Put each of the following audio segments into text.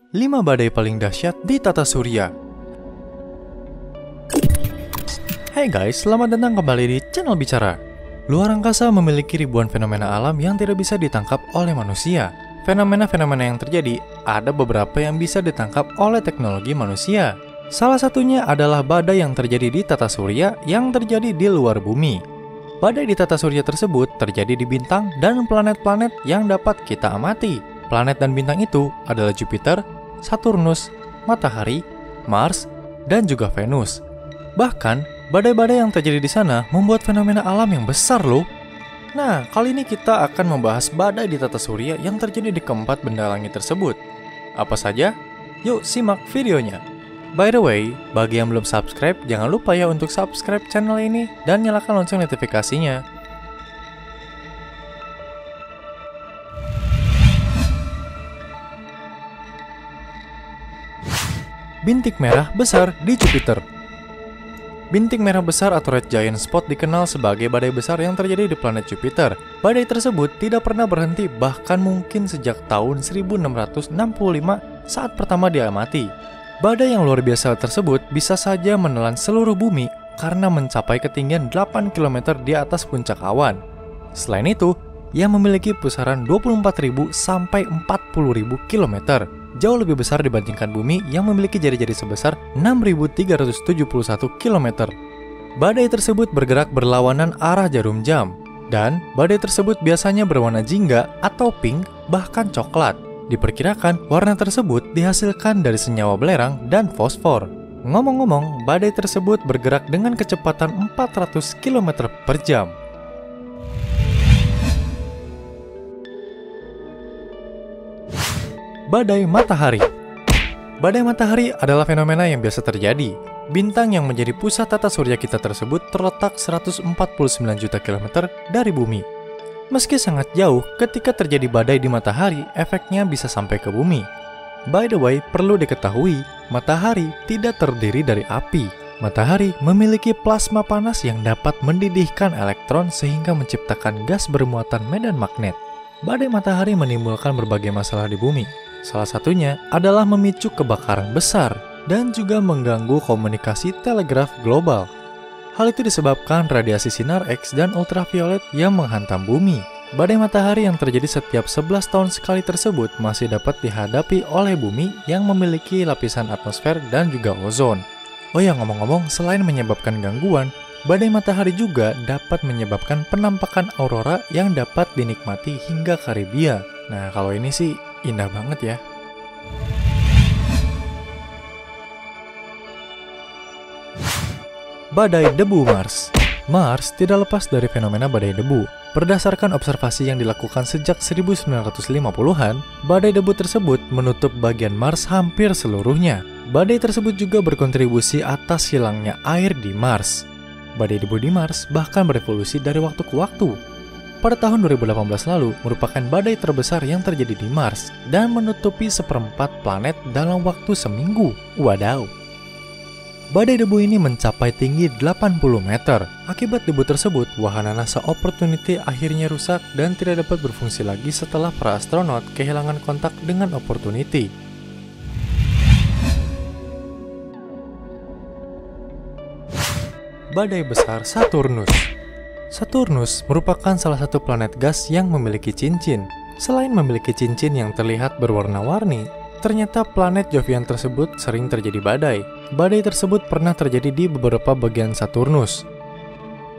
5 badai paling dahsyat di tata surya. Hai guys, selamat datang kembali di channel Bicara. Luar angkasa memiliki ribuan fenomena alam yang tidak bisa ditangkap oleh manusia. Fenomena-fenomena yang terjadi, ada beberapa yang bisa ditangkap oleh teknologi manusia. Salah satunya adalah badai yang terjadi di tata surya yang terjadi di luar bumi. Badai di tata surya tersebut terjadi di bintang dan planet-planet yang dapat kita amati. Planet dan bintang itu adalah Jupiter, Saturnus, Matahari, Mars, dan juga Venus. Bahkan, badai-badai yang terjadi di sana membuat fenomena alam yang besar loh. Nah, kali ini kita akan membahas badai di tata surya yang terjadi di keempat benda langit tersebut. Apa saja? Yuk simak videonya. By the way, bagi yang belum subscribe, jangan lupa ya untuk subscribe channel ini dan nyalakan lonceng notifikasinya. Bintik merah besar di Jupiter. Bintik merah besar atau red giant spot dikenal sebagai badai besar yang terjadi di planet Jupiter. Badai tersebut tidak pernah berhenti, bahkan mungkin sejak tahun 1665 saat pertama diamati. Badai yang luar biasa tersebut bisa saja menelan seluruh bumi karena mencapai ketinggian 8 km di atas puncak awan. Selain itu, ia memiliki pusaran 24.000 sampai 40.000 km. Jauh lebih besar dibandingkan bumi yang memiliki jari-jari sebesar 6.371 km. Badai tersebut bergerak berlawanan arah jarum jam, dan badai tersebut biasanya berwarna jingga atau pink, bahkan coklat. Diperkirakan warna tersebut dihasilkan dari senyawa belerang dan fosfor. Ngomong-ngomong, badai tersebut bergerak dengan kecepatan 400 km per jam. Badai matahari. Badai matahari adalah fenomena yang biasa terjadi. Bintang yang menjadi pusat tata surya kita tersebut terletak 149 juta kilometer dari bumi. Meski sangat jauh, ketika terjadi badai di matahari, efeknya bisa sampai ke bumi. By the way, perlu diketahui, matahari tidak terdiri dari api. Matahari memiliki plasma panas yang dapat mendidihkan elektron sehingga menciptakan gas bermuatan medan magnet. Badai matahari menimbulkan berbagai masalah di bumi. Salah satunya adalah memicu kebakaran besar dan juga mengganggu komunikasi telegraf global. Hal itu disebabkan radiasi sinar X dan ultraviolet yang menghantam bumi. Badai matahari yang terjadi setiap 11 tahun sekali tersebut masih dapat dihadapi oleh bumi yang memiliki lapisan atmosfer dan juga ozon. Oh ya, ngomong-ngomong, selain menyebabkan gangguan, badai matahari juga dapat menyebabkan penampakan aurora yang dapat dinikmati hingga Karibia. Nah, kalau ini sih indah banget ya. Badai debu Mars. Mars tidak lepas dari fenomena badai debu. Berdasarkan observasi yang dilakukan sejak 1950-an, badai debu tersebut menutup bagian Mars hampir seluruhnya. Badai tersebut juga berkontribusi atas hilangnya air di Mars. Badai debu di Mars bahkan berevolusi dari waktu ke waktu. Pada tahun 2018 lalu merupakan badai terbesar yang terjadi di Mars dan menutupi seperempat planet dalam waktu seminggu. Wadaw! Badai debu ini mencapai tinggi 80 meter. Akibat debu tersebut, wahana NASA Opportunity akhirnya rusak dan tidak dapat berfungsi lagi setelah para astronot kehilangan kontak dengan Opportunity. Badai besar Saturnus. Saturnus merupakan salah satu planet gas yang memiliki cincin. Selain memiliki cincin yang terlihat berwarna-warni, ternyata planet Jovian tersebut sering terjadi badai. Badai tersebut pernah terjadi di beberapa bagian Saturnus.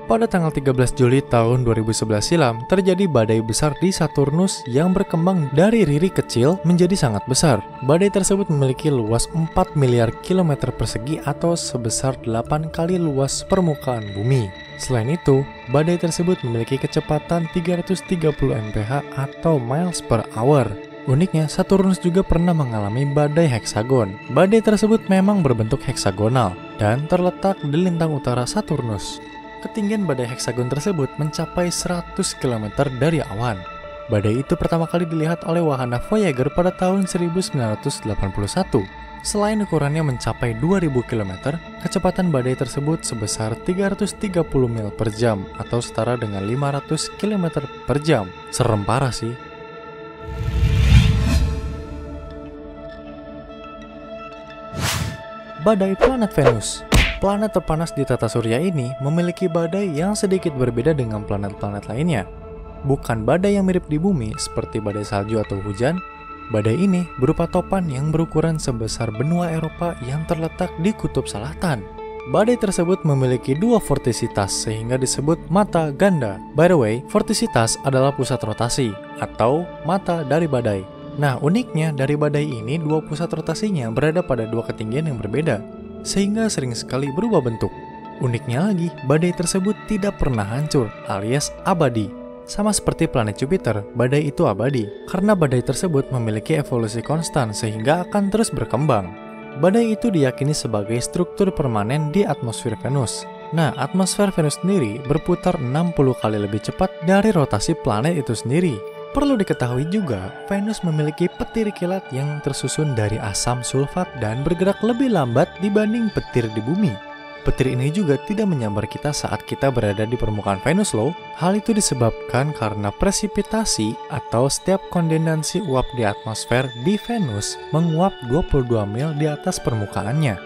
Pada tanggal 13 Juli tahun 2011 silam, terjadi badai besar di Saturnus yang berkembang dari riri kecil menjadi sangat besar. Badai tersebut memiliki luas 4 miliar kilometer persegi atau sebesar 8 kali luas permukaan bumi. Selain itu, badai tersebut memiliki kecepatan 330 mph atau miles per hour. Uniknya, Saturnus juga pernah mengalami badai heksagon. Badai tersebut memang berbentuk heksagonal dan terletak di lintang utara Saturnus. Ketinggian badai heksagon tersebut mencapai 100 km dari awan. Badai itu pertama kali dilihat oleh wahana Voyager pada tahun 1981. Selain ukurannya mencapai 2000 km, kecepatan badai tersebut sebesar 330 mil per jam atau setara dengan 500 km per jam. Serem parah sih. badai planet Venus. Planet terpanas di tata surya ini memiliki badai yang sedikit berbeda dengan planet-planet lainnya. Bukan badai yang mirip di bumi seperti badai salju atau hujan. Badai ini berupa topan yang berukuran sebesar benua Eropa yang terletak di kutub selatan. Badai tersebut memiliki dua vortisitas sehingga disebut mata ganda. By the way, vortisitas adalah pusat rotasi atau mata dari badai. Nah, uniknya dari badai ini dua pusat rotasinya berada pada dua ketinggian yang berbeda, sehingga sering sekali berubah bentuk. Uniknya lagi, badai tersebut tidak pernah hancur alias abadi. Sama seperti planet Jupiter, badai itu abadi karena badai tersebut memiliki evolusi konstan sehingga akan terus berkembang. Badai itu diyakini sebagai struktur permanen di atmosfer Venus. Nah, atmosfer Venus sendiri berputar 60 kali lebih cepat dari rotasi planet itu sendiri. Perlu diketahui juga, Venus memiliki petir kilat yang tersusun dari asam sulfat dan bergerak lebih lambat dibanding petir di bumi. Petir ini juga tidak menyambar kita saat kita berada di permukaan Venus loh. Hal itu disebabkan karena presipitasi atau setiap kondensasi uap di atmosfer di Venus menguap 22 mil di atas permukaannya.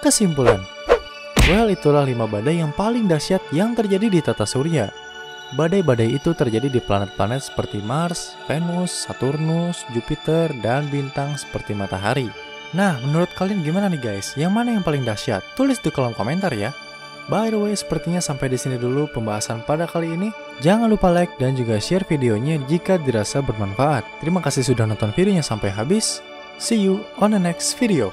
Kesimpulan, well, itulah 5 badai yang paling dahsyat yang terjadi di tata surya. Badai-badai itu terjadi di planet-planet seperti Mars, Venus, Saturnus, Jupiter, dan bintang seperti matahari. Nah, menurut kalian gimana nih guys? Yang mana yang paling dahsyat? Tulis di kolom komentar ya. By the way, sepertinya sampai di sini dulu pembahasan pada kali ini. Jangan lupa like dan juga share videonya jika dirasa bermanfaat. Terima kasih sudah nonton videonya sampai habis. See you on the next video.